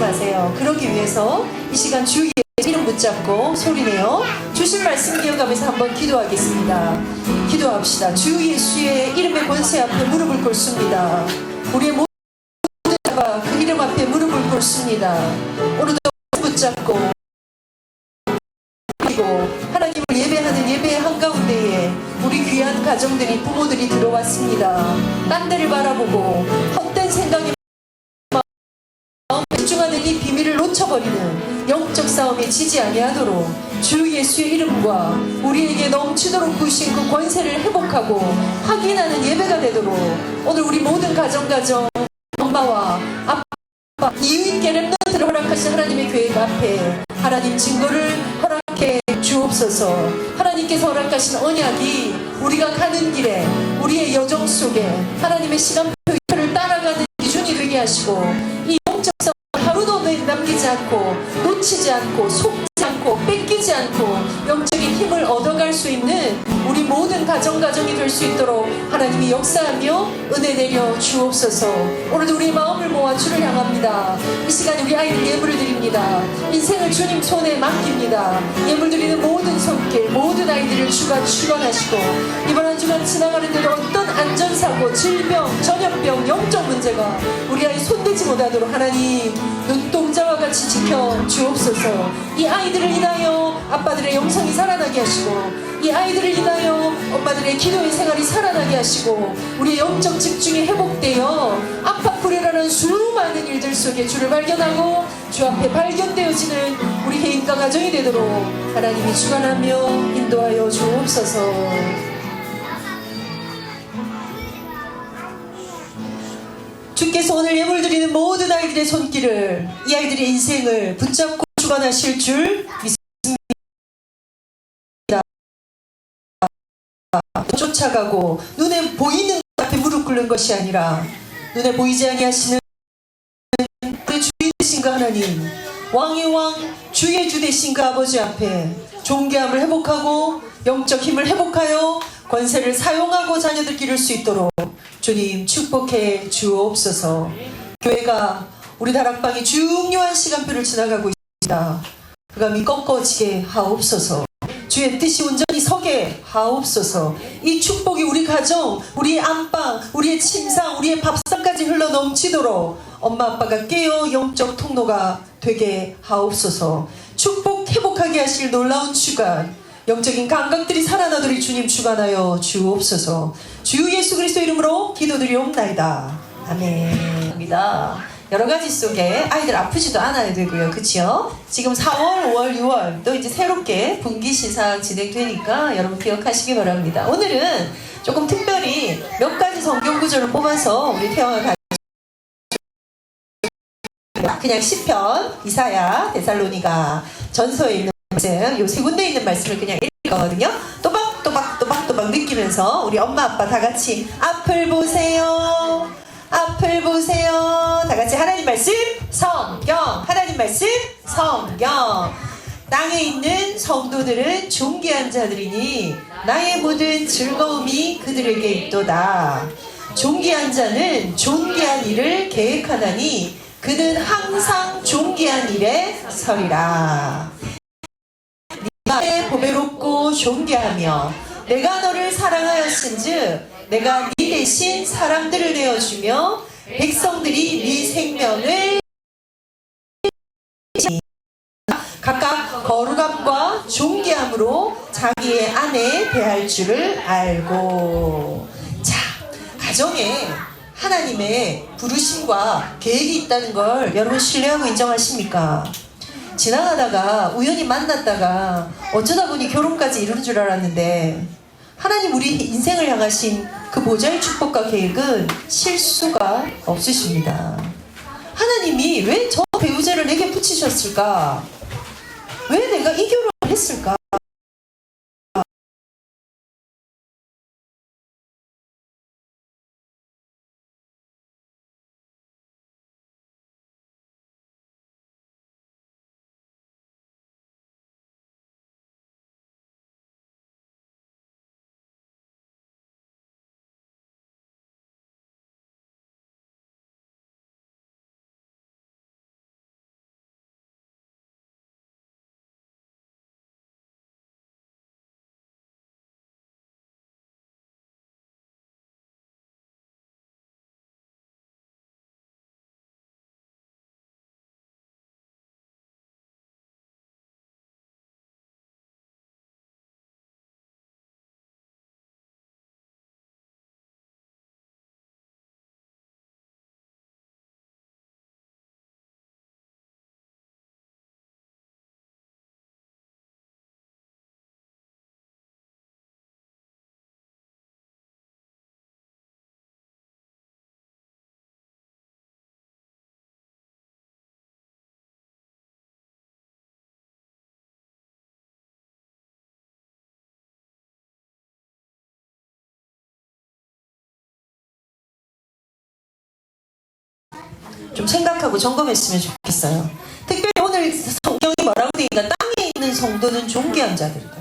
마세요. 그러기 위해서 이 시간 주 예수 이름 붙잡고 소리내어 주신 말씀 기억하면서 한번 기도하겠습니다. 기도합시다. 주 예수의 이름의 권세 앞에 무릎을 꿇습니다. 우리의 모든 자가 그 이름 앞에 무릎을 꿇습니다. 오늘도 붙잡고 그리고 하나님을 예배하는 예배의 한가운데에 우리 귀한 가정들이 부모들이 들어왔습니다. 딴 데를 바라보고 헛된 생각에 집중하는 이 비밀을 놓쳐버리는 영적 싸움에 지지 아니하도록 주 예수의 이름과 우리에게 넘치도록 부으신 그 권세를 회복하고 확인하는 예배가 되도록 오늘 우리 모든 가정 엄마와 아빠 이유있게 렘넌트를 허락하신 하나님의 교회 앞에 하나님 증거를 허락해 주옵소서. 하나님께서 허락하신 언약이 우리가 가는 길에 우리의 여정 속에 하나님의 시간표를 따라가는 기준이 되게 하시고 이 영적 싸움을 하루도 남기지 않고 놓치지 않고 속지 않고 뺏기지 않고 영적인 힘을 얻어갈 수 있는 우리 모든 가정이 될 수 있도록 하나님이 역사하며 은혜 내려 주옵소서. 오늘도 우리 마음을 모아 주를 향합니다. 이 시간에 우리 아이들 예물을 드립니다. 인생을 주님 손에 맡깁니다. 예물 드리는 모든 손길 모든 아이들을 주가 주관하시고 이번 한 주간 지나가는데도 어떤 안전사고 질병 전염병 영적 문제가 우리 아이 손대지 못하도록 하나님 눈동자와 같이 지켜 주옵소서. 이 아이들을 인하여 아빠들의 영성이 살아나게 하시고 이 아이들을 인하여 엄마들의 기도의 생활이 살아나게 하시고 우리의 영적 집중이 회복되어 아파프레라는 수많은 일들 속에 주를 발견하고 주 앞에 발견되어지는 우리 개인과 가정이 되도록 하나님이 주관하며 인도하여 주옵소서. 주께서 오늘 예물 드리는 모든 아이들의 손길을 이 아이들의 인생을 붙잡고 주관하실 줄 믿습니다. 쫓아가고 눈에 보이는 것 앞에 무릎 꿇는 것이 아니라 눈에 보이지 아니하시는 내 주인 되신 그 하나님 왕의 왕 주의 주 되신 그 아버지 앞에 존귀함을 회복하고 영적 힘을 회복하여 권세를 사용하고 자녀들 기를 수 있도록 주님 축복해 주옵소서. 교회가 우리 다락방이 중요한 시간표를 지나가고 있습니다. 그감이 꺾어지게 하옵소서. 주의 뜻이 온전히 서게 하옵소서. 이 축복이 우리 가정, 우리의 안방, 우리의 침상, 우리의 밥상까지 흘러 넘치도록 엄마 아빠가 깨어 영적 통로가 되게 하옵소서. 축복 회복하게 하실 놀라운 주간 영적인 감각들이 살아나도록 주님 주관하여 주옵소서. 주 예수 그리스도 이름으로 기도드리옵나이다. 아멘. 여러가지 속에 아이들 아프지도 않아야 되고요. 그치요? 지금 4월, 5월, 6월 또 이제 새롭게 분기시상 진행되니까 여러분 기억하시기 바랍니다. 오늘은 조금 특별히 몇 가지 성경 구절을 뽑아서 우리 태영아 그냥 시편, 이사야, 데살로니가 전서에 있는 말씀 요 세 군데 있는 말씀을 그냥 읽을 거거든요. 또박 느끼면서 우리 엄마 아빠 다 같이 앞을 보세요. 앞을 보세요. 다 같이 하나님 말씀 성경 하나님 말씀 성경. 땅에 있는 성도들은 존귀한 자들이니 나의 모든 즐거움이 그들에게 있도다. 존귀한 자는 존귀한 일을 계획하나니 그는 항상 존귀한 일에 서리라. 네가 보배롭고 존귀하며 내가 너를 사랑하였은즉 내가 네 대신 사람들을 내어주며 백성들이 네 생명을 각각 거룩함과 존귀함으로 자기의 아내 대할 줄을 알고. 자, 가정에 하나님의 부르심과 계획이 있다는 걸 여러분 신뢰하고 인정하십니까? 지나가다가 우연히 만났다가 어쩌다 보니 결혼까지 이루는 줄 알았는데 하나님 우리 인생을 향하신 그 보좌의 축복과 계획은 실수가 없으십니다. 하나님이 왜 저 배우자를 내게 붙이셨을까? 왜 내가 이 결혼을 했을까? 좀 생각하고 점검했으면 좋겠어요. 특별히 오늘 성경이 뭐라고 되니까 땅에 있는 성도는 존귀한 자들이다.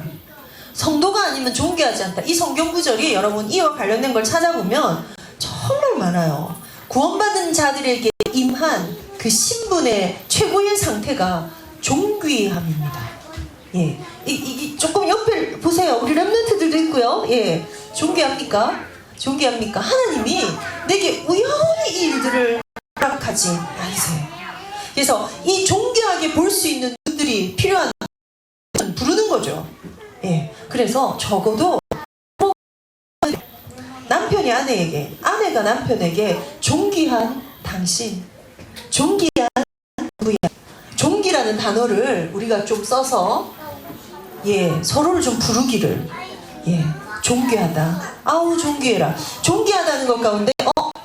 성도가 아니면 존귀하지 않다. 이 성경 구절이 여러분 이와 관련된 걸 찾아보면 정말 많아요. 구원받은 자들에게 임한 그 신분의 최고의 상태가 존귀함입니다. 예, 조금 옆에 보세요. 우리 렘넌트들도 있고요. 예, 존귀합니까? 존귀합니까? 하나님이 내게 우연히 이 일들을 허락하지 않으세요. 그래서 이 존귀하게 볼 수 있는 분들이 필요한 부르는 거죠. 예, 그래서 적어도 남편이 아내에게, 아내가 남편에게 존귀한 당신, 존귀한 누구야, 존귀라는 단어를 우리가 좀 써서 예, 서로를 좀 부르기를, 예, 존귀하다. 아우 존귀해라. 존귀하다는 것 가운데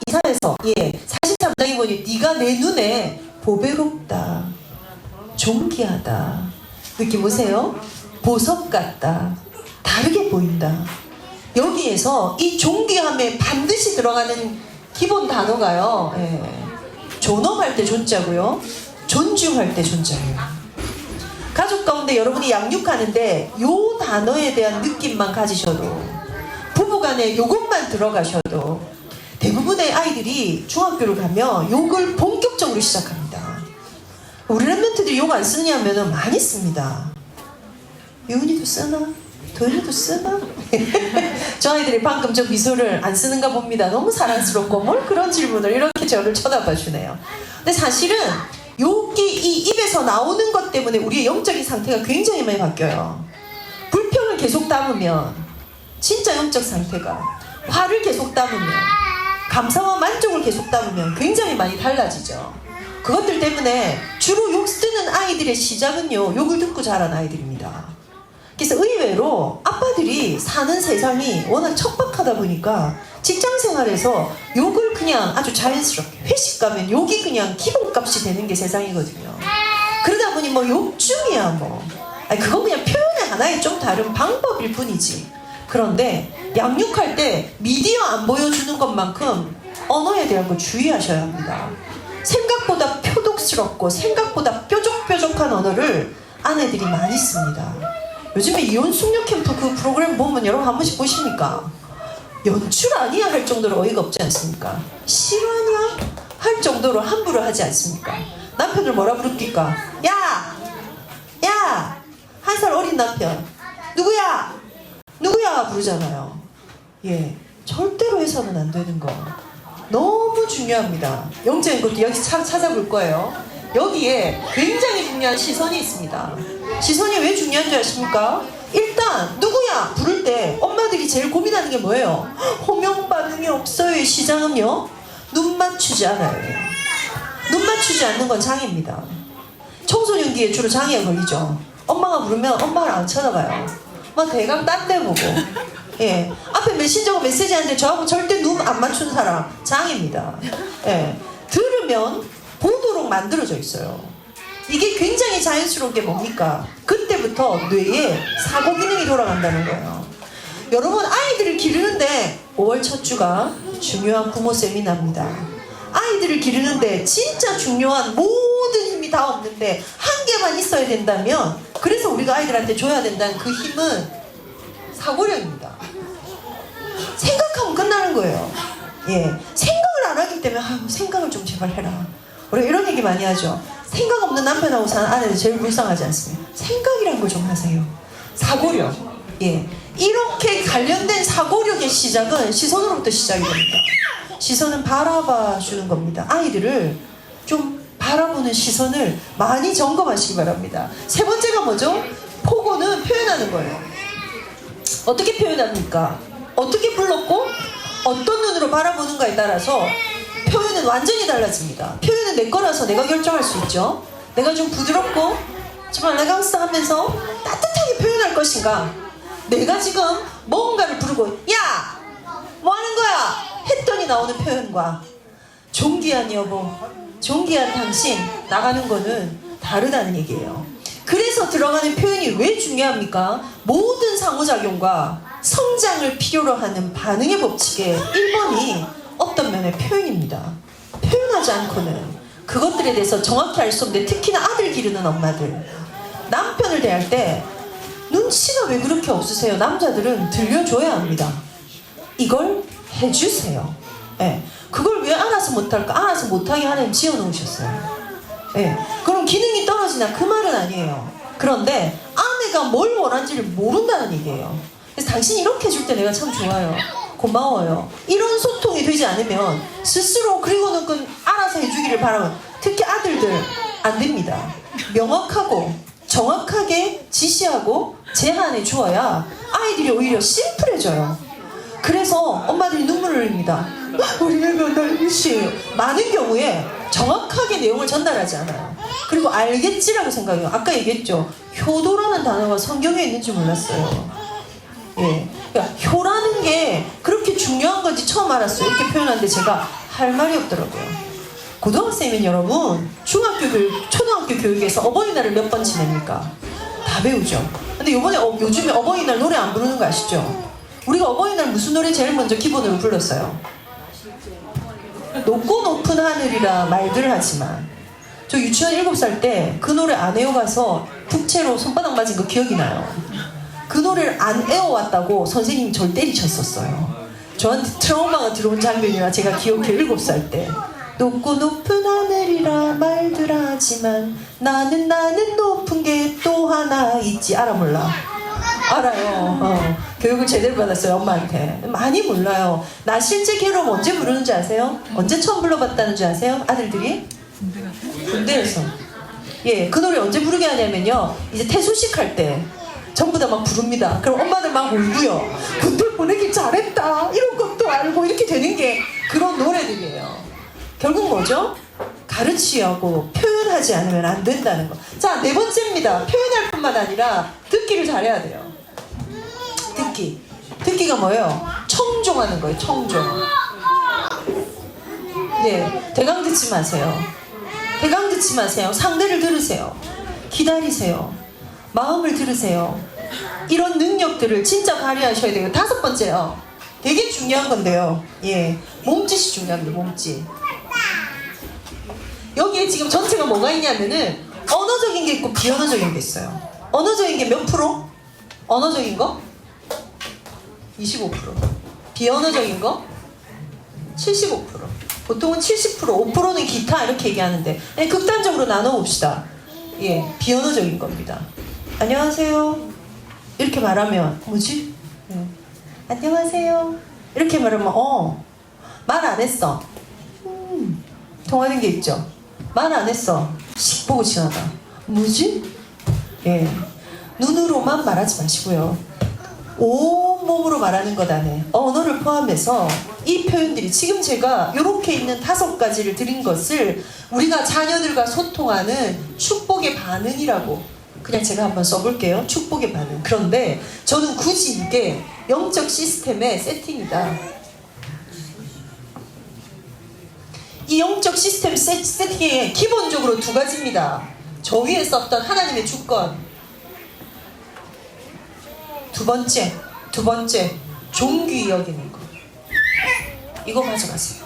이사에서 예, 43장에 보니 네가 내 눈에 보배롭다, 존귀하다. 느낌 보세요. 보석 같다. 다르게 보인다. 여기에서 이 존귀함에 반드시 들어가는 기본 단어가요. 예, 존엄할 때 존자고요. 존중할 때 존자예요. 가족 가운데 여러분이 양육하는데 요 단어에 대한 느낌만 가지셔도, 부부간에 요것만 들어가셔도 대부분의 아이들이 중학교를 가면 욕을 본격적으로 시작합니다. 우리 랩런트들이 욕 안 쓰냐면은 많이 씁니다. 유은이도 쓰나? 도현이도 쓰나? 저 아이들이 방금 저 미소를 안 쓰는가 봅니다. 너무 사랑스럽고 뭘 그런 질문을 이렇게 저를 쳐다봐 주네요. 근데 사실은 욕이 이 입에서 나오는 것 때문에 우리의 영적인 상태가 굉장히 많이 바뀌어요. 불평을 계속 담으면 진짜 영적 상태가, 화를 계속 담으면, 감사와 만족을 계속 담으면 굉장히 많이 달라지죠. 그것들 때문에 주로 욕 쓰는 아이들의 시작은요, 욕을 듣고 자란 아이들입니다. 그래서 의외로 아빠들이 사는 세상이 워낙 척박하다 보니까 직장생활에서 욕을 그냥 아주 자연스럽게, 회식 가면 욕이 그냥 기본값이 되는 게 세상이거든요. 그러다 보니 뭐 욕중이야 뭐, 아니 그건 그냥 표현의 하나의 좀 다른 방법일 뿐이지. 그런데 양육할 때 미디어 안 보여주는 것만큼 언어에 대한 거 주의하셔야 합니다. 생각보다 표독스럽고 생각보다 뾰족뾰족한 언어를 아내들이 많이 씁니다. 요즘에 이혼 숙녀 캠프 그 프로그램 보면 여러분 한 번씩 보십니까? 연출 아니야 할 정도로 어이가 없지 않습니까? 실화냐 할 정도로 함부로 하지 않습니까? 남편을 뭐라 부릅니까? 야! 야! 한 살 어린 남편 누구야? 누구야? 부르잖아요. 예, 절대로 해서는 안 되는 거 너무 중요합니다. 영적인 것도 여기 찾아볼 거예요. 여기에 굉장히 중요한 시선이 있습니다. 시선이 왜 중요한 줄 아십니까? 일단 누구야? 부를 때 엄마들이 제일 고민하는 게 뭐예요? 호명 반응이 없어요의 시작은요, 눈 맞추지 않아요. 눈 맞추지 않는 건 장애입니다. 청소년기에 주로 장애가 걸리죠. 엄마가 부르면 엄마를 안 쳐다봐요. 막 대강 딴 데 보고, 예, 앞에 메신저가 메시지 하는데 저하고 절대 눈 안 맞춘 사람 장애입니다. 예, 들으면 보도록 만들어져 있어요. 이게 굉장히 자연스러운 게 뭡니까? 그때부터 뇌에 사고 기능이 돌아간다는 거예요. 여러분, 아이들을 기르는데 5월 첫 주가 중요한 부모 세미나입니다. 아이들을 기르는데 진짜 중요한 모든 힘이 다 없는데 한 개만 있어야 된다면, 그래서 우리가 아이들한테 줘야 된다는 그 힘은 사고력입니다. 생각하면 끝나는 거예요. 예, 생각을 안 하기 때문에 생각을 좀 제발 해라. 우리 이런 얘기 많이 하죠. 생각 없는 남편하고 사는 아내들 제일 불쌍하지 않습니까? 생각이란 걸 좀 하세요. 사고력. 예, 이렇게 관련된 사고력의 시작은 시선으로부터 시작이 됩니다. 시선은 바라봐 주는 겁니다. 아이들을 좀 바라보는 시선을 많이 점검하시기 바랍니다. 세 번째가 뭐죠? 포고는 표현하는 거예요. 어떻게 표현합니까? 어떻게 불렀고 어떤 눈으로 바라보는가에 따라서 표현은 완전히 달라집니다. 표현은 내 거라서 내가 결정할 수 있죠. 내가 좀 부드럽고 좀 알라강스하면서 따뜻하게 표현할 것인가, 내가 지금 뭔가를 부르고 야! 뭐 하는 거야? 했더니 나오는 표현과 존귀한 여보, 존귀한 당신 나가는 거는 다르다는 얘기예요. 그래서 들어가는 표현이 왜 중요합니까? 모든 상호작용과 성장을 필요로 하는 반응의 법칙의 1번이 어떤 면의 표현입니다. 표현하지 않고는 그것들에 대해서 정확히 알 수 없는데, 특히나 아들 기르는 엄마들, 남편을 대할 때 눈치가 왜 그렇게 없으세요? 남자들은 들려줘야 합니다. 이걸 해주세요. 예. 그걸 왜 알아서 못할까? 알아서 못하게 하나님 지어놓으셨어요. 예. 그럼 기능이 떨어지냐? 그 말은 아니에요. 그런데 아내가 뭘 원하는지를 모른다는 얘기예요. 그래서 당신이 이렇게 해줄 때 내가 참 좋아요. 고마워요. 이런 소통이 되지 않으면 스스로, 그리고는 그 알아서 해주기를 바라면, 특히 아들들 안 됩니다. 명확하고 정확하게 지시하고 제한해 주어야 아이들이 오히려 심플해져요. 그래서 엄마들이 눈물을 흘립니다. 우리 애가 날 무시해요. 많은 경우에 정확하게 내용을 전달하지 않아요. 그리고 알겠지라고 생각해요. 아까 얘기했죠. 효도라는 단어가 성경에 있는지 몰랐어요. 예. 그러니까 효라는 게 그렇게 중요한 건지 처음 알았어요. 이렇게 표현하는데 제가 할 말이 없더라고요. 고등학생이면 여러분, 중학교 교육, 초등학교 교육에서 어버이날을 몇 번 지냅니까? 다 배우죠. 근데 요즘에 어버이날 노래 안 부르는 거 아시죠? 우리가 어버이날 무슨 노래 제일 먼저 기본으로 불렀어요? 높고 높은 하늘이라 말들 하지만. 저 유치원 7살 때 그 노래 안 애워가서 북채로 손바닥 맞은 거 기억이 나요. 그 노래를 안 애워왔다고 선생님이 저를 때리셨었어요. 저한테 트라우마가 들어온 장면이라 제가 기억해. 7살 때 높고 높은 하늘이라 말들 하지만 나는 높은 게 또 하나 있지. 알아 몰라? 알아요. 교육을 제대로 받았어요. 엄마한테. 많이 몰라요. 나 실제 괴로움 언제 부르는지 아세요? 언제 처음 불러봤다는 줄 아세요? 아들들이? 군대에서. 예, 그 노래 언제 부르게 하냐면요, 이제 퇴소식 할 때 전부 다 막 부릅니다. 그럼 엄마들 막 울고요. 군대 보내길 잘했다, 이런 것도 알고, 이렇게 되는 게 그런 노래들이에요. 결국 뭐죠? 가르치려고 표현하지 않으면 안 된다는 거. 자, 4번째입니다. 표현할 뿐만 아니라 듣기를 잘해야 돼요. 듣기가 뭐예요? 청종하는 거예요. 청종. 네, 대강 듣지 마세요. 대강 듣지 마세요. 상대를 들으세요. 기다리세요. 마음을 들으세요. 이런 능력들을 진짜 발휘하셔야 돼요. 5번째요. 되게 중요한 건데요. 예, 몸짓이 중요합니다. 몸짓. 여기에 지금 전체가 뭐가 있냐면은 언어적인 게 있고 비언어적인 게 있어요. 언어적인 게 몇 프로? 언어적인 거? 25%. 비언어적인 거? 75%. 보통은 70%, 5%는 기타, 이렇게 얘기하는데 극단적으로 나눠봅시다. 예, 비언어적인 겁니다. 안녕하세요. 이렇게 말하면 뭐지? 안녕하세요. 이렇게 말하면 말 안 했어. 통하는 게 있죠. 말 안 했어. 씩 보고 지나가. 뭐지? 예, 눈으로만 말하지 마시고요. 온몸으로 말하는 것 안에 언어를 포함해서 이 표현들이, 지금 제가 이렇게 있는 5가지를 드린 것을 우리가 자녀들과 소통하는 축복의 반응이라고 그냥 제가 한번 써볼게요. 축복의 반응. 그런데 저는 굳이 이게 영적 시스템의 세팅이다. 이 영적 시스템 세팅에 기본적으로 2가지입니다. 저 위에 썼던 하나님의 주권. 두 번째, 존귀 여기는 거. 이거 가져가세요.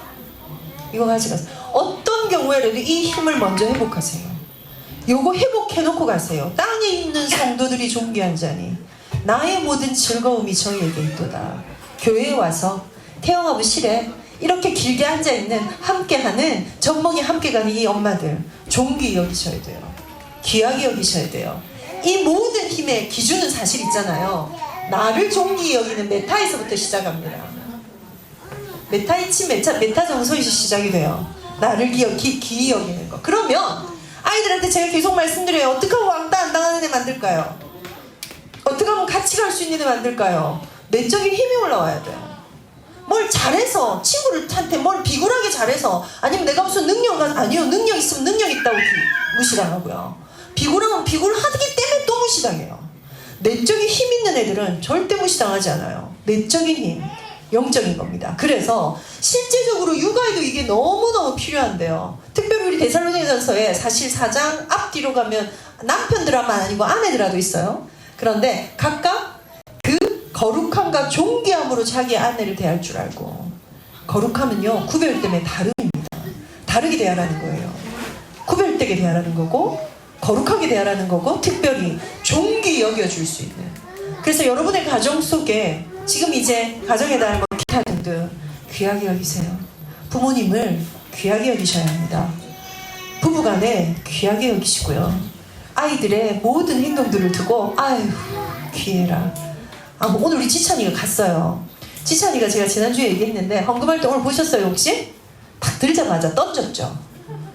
이거 가져가세요. 어떤 경우에라도 이 힘을 먼저 회복하세요. 요거 회복해놓고 가세요. 땅에 있는 성도들이 존귀한 자니 나의 모든 즐거움이 저희에게 있도다. 교회에 와서 태영아부실에 이렇게 길게 앉아있는, 함께하는, 젖먹이 함께 가는 이 엄마들 존귀 여기셔야 돼요. 귀하게 여기셔야 돼요. 이 모든 힘의 기준은 사실 있잖아요. 나를 존귀히 여기는 메타에서부터 시작합니다. 메타이치, 메타 정서에서 시작이 돼요. 나를 귀히 여기는 거. 그러면 아이들한테 제가 계속 말씀드려요. 어떻게 하면 왕따 안 당하는 애 만들까요? 어떻게 하면 같이 갈 수 있는 애 만들까요? 내적인 힘이 올라와야 돼요. 뭘 잘해서, 친구한테 뭘 비굴하게 잘해서, 아니면 내가 무슨 아니요, 능력 있으면 능력 있다고 무시당하고요. 비굴하면 비굴하기 때문에 또 무시당해요. 내적인 힘 있는 애들은 절대 무시당하지 않아요. 내적인 힘, 영적인 겁니다. 그래서 실제적으로 육아에도 이게 너무너무 필요한데요. 특별히 우리 데살로니가전서에 사실 4장 앞뒤로 가면 남편들만 아니고 아내들아도 있어요. 그런데 각각 그 거룩함과 존귀함으로 자기 아내를 대할 줄 알고, 거룩함은요 구별 때문에 다릅니다. 다르게 대하라는 거예요. 구별되게 대하라는 거고, 거룩하게 대하라는 거고, 특별히 존귀 여겨줄 수 있는. 그래서 여러분의 가정 속에 지금 이제 가정의 달 뭐 기타 등등 귀하게 여기세요. 부모님을 귀하게 여기셔야 합니다. 부부간에 귀하게 여기시고요. 아이들의 모든 행동들을 두고 아유 귀해라. 뭐 오늘 우리 지찬이가 갔어요. 지찬이가 제가 지난주에 얘기했는데 헌금할 때 오늘 보셨어요 혹시? 딱 들자마자 던졌죠.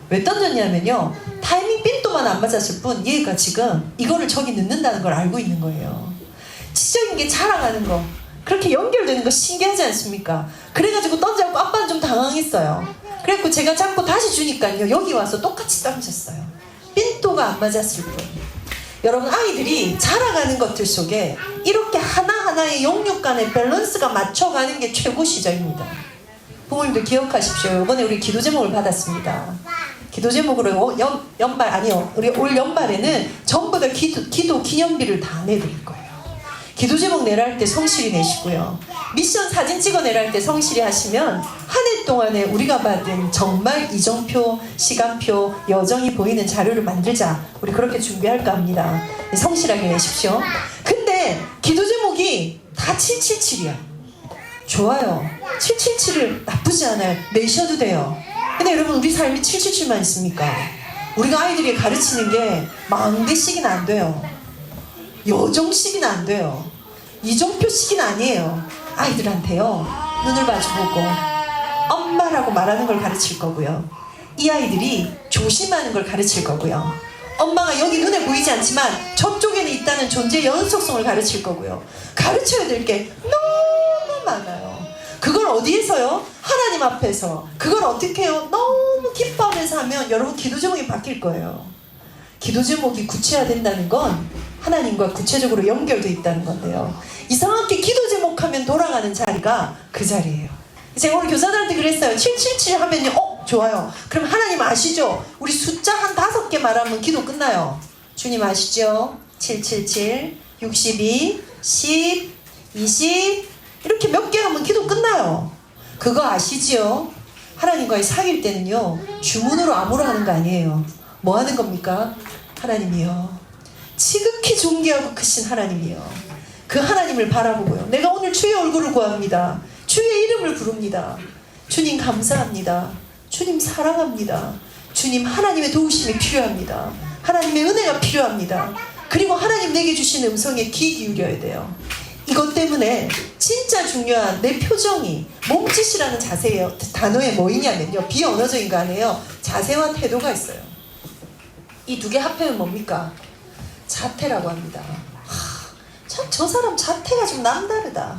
왜 던졌냐면요, 타이밍 삔또만 안 맞았을 뿐 얘가 지금 이거를 저기 넣는다는 걸 알고 있는 거예요. 지적인 게 자랑하는 거, 그렇게 연결되는 거 신기하지 않습니까? 그래가지고 던져갖고 아빠는 좀 당황했어요. 그래갖고 제가 잡고 다시 주니까요, 여기 와서 똑같이 던졌어요. 삔또가 안 맞았을 뿐. 여러분, 아이들이 자라가는 것들 속에 이렇게 하나하나의 영육 간의 밸런스가 맞춰가는 게 최고 시작입니다. 부모님들 기억하십시오. 이번에 우리 기도 제목을 받았습니다. 기도 제목으로 우리 올 연말에는 전부 다 기도 기념비를 다 내드릴 거예요. 기도 제목 내라 할 때 성실히 내시고요. 미션 사진 찍어 내라 할 때 성실히 하시면 한 해 동안에 우리가 받은 정말 이정표, 시간표, 여정이 보이는 자료를 만들자. 우리 그렇게 준비할까 합니다. 성실하게 내십시오. 근데 기도 제목이 다 777이야. 좋아요. 777을 나쁘지 않아요. 내셔도 돼요. 근데 여러분, 우리 삶이 777만 있습니까? 우리가 아이들이 가르치는 게 망대식이는 안 돼요. 여정식이는 안 돼요. 이정표식이는 아니에요. 아이들한테요, 눈을 마주보고 엄마라고 말하는 걸 가르칠 거고요. 이 아이들이 조심하는 걸 가르칠 거고요. 엄마가 여기 눈에 보이지 않지만 저쪽에는 있다는 존재의 연속성을 가르칠 거고요. 가르쳐야 될 게 너무 많아요. 그걸 어디에서요? 하나님 앞에서. 그걸 어떻게 해요? 너무 기뻐하면서 하면 여러분 기도 제목이 바뀔 거예요. 기도 제목이 구체화된다는 건 하나님과 구체적으로 연결되어 있다는 건데요. 이상하게 기도 제목 하면 돌아가는 자리가 그 자리예요. 제가 오늘 교사들한테 그랬어요. 777 하면요, 좋아요. 그럼 하나님 아시죠? 우리 숫자 한 5개 말하면 기도 끝나요. 주님 아시죠? 777, 62, 10, 20 이렇게 몇 개 하면 기도 끝나요. 그거 아시지요? 하나님과의 사귈 때는요, 주문으로 아무로 하는 거 아니에요. 뭐 하는 겁니까? 하나님이요, 지극히 존귀하고 크신 하나님이요, 그 하나님을 바라보고요, 내가 오늘 주의 얼굴을 구합니다. 주의 이름을 부릅니다. 주님 감사합니다. 주님 사랑합니다. 주님 하나님의 도우심이 필요합니다. 하나님의 은혜가 필요합니다. 그리고 하나님 내게 주신 음성에 귀 기울여야 돼요. 이것 때문에 진짜 중요한 내 표정이, 몸짓이라는 자세예요. 단어에 뭐이냐면요, 비언어적인 거 아니에요. 자세와 태도가 있어요. 이 두 개 합하면 뭡니까? 자태라고 합니다. 참 저 사람 자태가 좀 남다르다.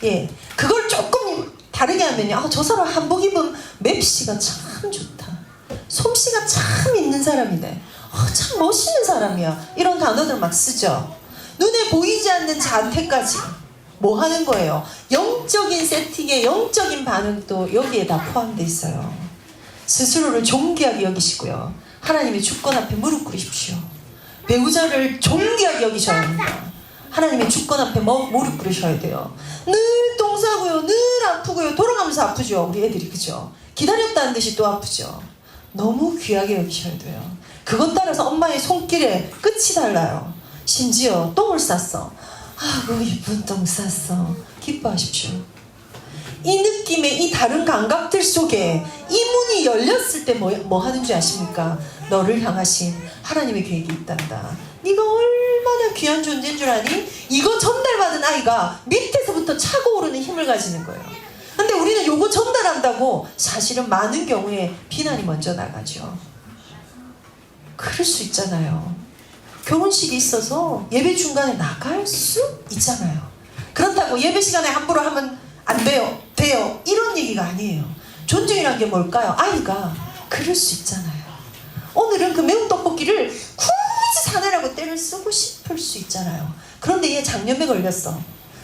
예, 그걸 조금 다르게 하면요, 저 사람 한복 입은 맵시가 참 좋다. 솜씨가 참 있는 사람이네. 참 멋있는 사람이야. 이런 단어들 막 쓰죠. 눈에 보이지 않는 자태까지 뭐 하는 거예요? 영적인 세팅의 영적인 반응도 여기에 다 포함되어 있어요. 스스로를 존귀하게 여기시고요. 하나님의 주권 앞에 무릎 꿇으십시오. 배우자를 존귀하게 여기셔야 합니다. 하나님의 주권 앞에 무릎 꿇으셔야 돼요. 늘 똥 싸고요, 늘 아프고요, 돌아가면서 아프죠. 우리 애들이, 그죠? 기다렸다는 듯이 또 아프죠. 너무 귀하게 여기셔야 돼요. 그것 따라서 엄마의 손길에 끝이 달라요. 심지어 똥을 쌌어. 아이고 이쁜 똥 쌌어. 기뻐하십시오. 이 느낌의 이 다른 감각들 속에 이 문이 열렸을 때 뭐 하는 줄 아십니까? 너를 향하신 하나님의 계획이 있단다. 네가 얼마나 귀한 존재인 줄 아니? 이거 전달받은 아이가 밑에서부터 차고 오르는 힘을 가지는 거예요. 근데 우리는 요거 전달한다고 사실은 많은 경우에 비난이 먼저 나가죠. 그럴 수 있잖아요. 결혼식이 있어서 예배 중간에 나갈 수 있잖아요. 그렇다고 예배 시간에 함부로 하면 안 돼요. 돼요. 이런 얘기가 아니에요. 존중이란 게 뭘까요? 아이가 그럴 수 있잖아요. 오늘은 그 매운 떡볶이를 굳이 사내라고 때를 쓰고 싶을 수 있잖아요. 그런데 얘 장염에 걸렸어.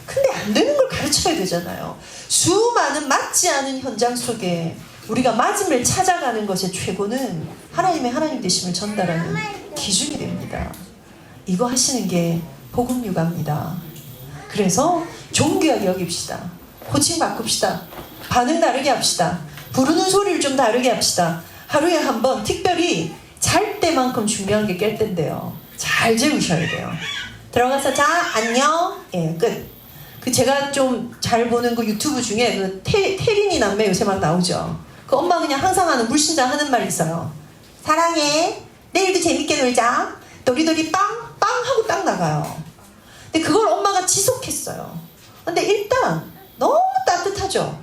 근데 안 되는 걸 가르쳐야 되잖아요. 수많은 맞지 않은 현장 속에 우리가 맞음을 찾아가는 것의 최고는 하나님의 하나님 되심을 전달하는 기준이 됩니다. 이거 하시는 게 복음 육아입니다. 그래서 존귀하게 여깁시다. 호칭 바꿉시다. 반응 다르게 합시다. 부르는 소리를 좀 다르게 합시다. 하루에 한 번 특별히 잘 때만큼 중요한 게 깰 때인데요. 잘 재우셔야 돼요. 들어가서 자 안녕. 예, 끝. 그 제가 좀 잘 보는 그 유튜브 중에 그 태린이 남매 요새 막 나오죠. 그 엄마 그냥 항상 하는 물신자 하는 말 있어요. 사랑해. 내일도 재밌게 놀자. 도리도리 빵 하고 딱 나가요. 근데 그걸 엄마가 지속했어요. 근데 일단 너무 따뜻하죠.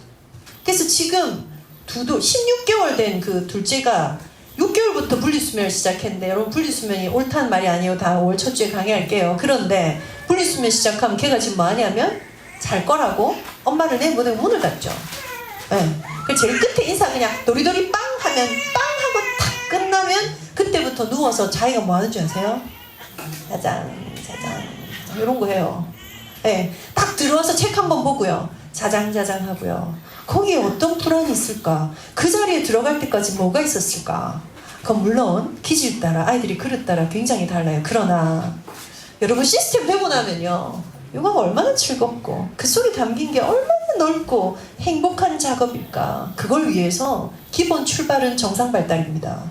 그래서 지금 16개월 된 그 둘째가 6개월부터 분리수면을 시작했는데, 여러분 분리수면이 옳다는 말이 아니에요. 다 5월 첫 주에 강의할게요. 그런데 분리수면 시작하면 걔가 지금 뭐 하냐면 잘 거라고 엄마를 내보내고 문을 닫죠. 네. 그 제일 끝에 인사 그냥 도리도리 빵 하면 빵 하고 탁 끝나면 그때부터 누워서 자기가 뭐 하는 줄 아세요? 짜잔 이런 거 해요. 네. 딱 들어와서 책 한번 보고요. 자장자장 하고요. 거기에 어떤 불안이 있을까? 그 자리에 들어갈 때까지 뭐가 있었을까? 그건 물론 기질 따라 아이들이 그릇 따라 굉장히 달라요. 그러나 여러분 시스템 되고 나면요, 요가가 얼마나 즐겁고 그 속에 담긴 게 얼마나 넓고 행복한 작업일까. 그걸 위해서 기본 출발은 정상 발달입니다.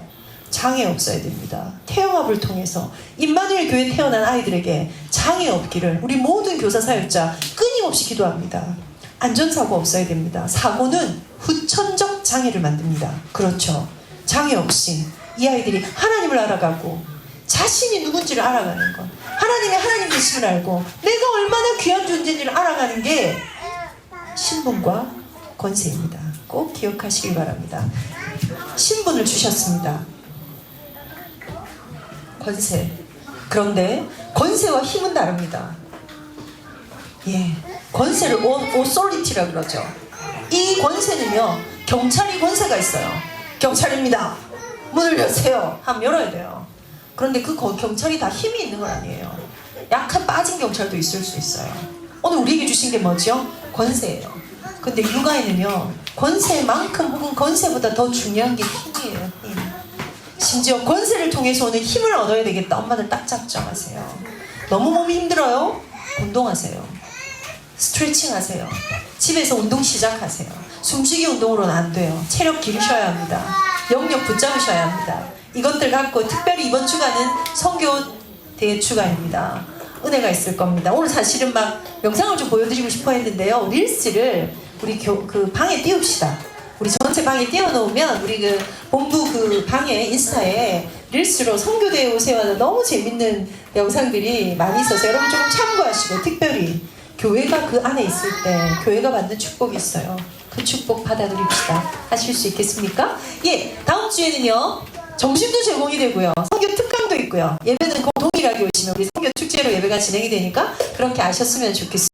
장애 없어야 됩니다. 태영합을 통해서 임마누엘 교회 태어난 아이들에게 장애 없기를 우리 모든 교사 사역자 끊임없이 기도합니다. 안전사고 없어야 됩니다. 사고는 후천적 장애를 만듭니다. 그렇죠. 장애 없이 이 아이들이 하나님을 알아가고 자신이 누군지를 알아가는 것, 하나님의 하나님 되심을 알고 내가 얼마나 귀한 존재인지를 알아가는 게 신분과 권세입니다. 꼭 기억하시길 바랍니다. 신분을 주셨습니다. 권세. 그런데 권세와 힘은 다릅니다. 예, 권세를 오소리티라고 그러죠. 이 권세는요, 경찰이 권세가 있어요. 경찰입니다. 문을 여세요. 하면 열어야 돼요. 그런데 그 경찰이 다 힘이 있는 건 아니에요. 약한 빠진 경찰도 있을 수 있어요. 오늘 우리에게 주신 게 뭐죠? 권세예요. 근데 육아에는요, 권세만큼 혹은 권세보다 더 중요한 게 힘이에요. 힘. 심지어 권세를 통해서 오는 힘을 얻어야 되겠다. 엄마들 딱 작정하세요. 너무 몸이 힘들어요? 운동하세요. 스트레칭 하세요. 집에서 운동 시작하세요. 숨쉬기 운동으로는 안 돼요. 체력 기르셔야 합니다. 영역 붙잡으셔야 합니다. 이것들 갖고 특별히 이번 주간은 선교 대주간입니다. 은혜가 있을 겁니다. 오늘 사실은 막 영상을 좀 보여드리고 싶어 했는데요. 릴스를 우리 그 방에 띄웁시다. 우리 전체 방에 띄워놓으면 우리 그 본부 그 방에 인스타에 릴스로 선교대에 오세요 하는 너무 재밌는 영상들이 많이 있어서 여러분 좀 참고하시고, 특별히 교회가 그 안에 있을 때 교회가 받는 축복이 있어요. 그 축복 받아들입시다. 하실 수 있겠습니까? 예, 다음 주에는요, 점심도 제공이 되고요, 선교 특강도 있고요. 예배는 꼭 동일하게 오시면 우리 선교 축제로 예배가 진행이 되니까 그렇게 아셨으면 좋겠습니다.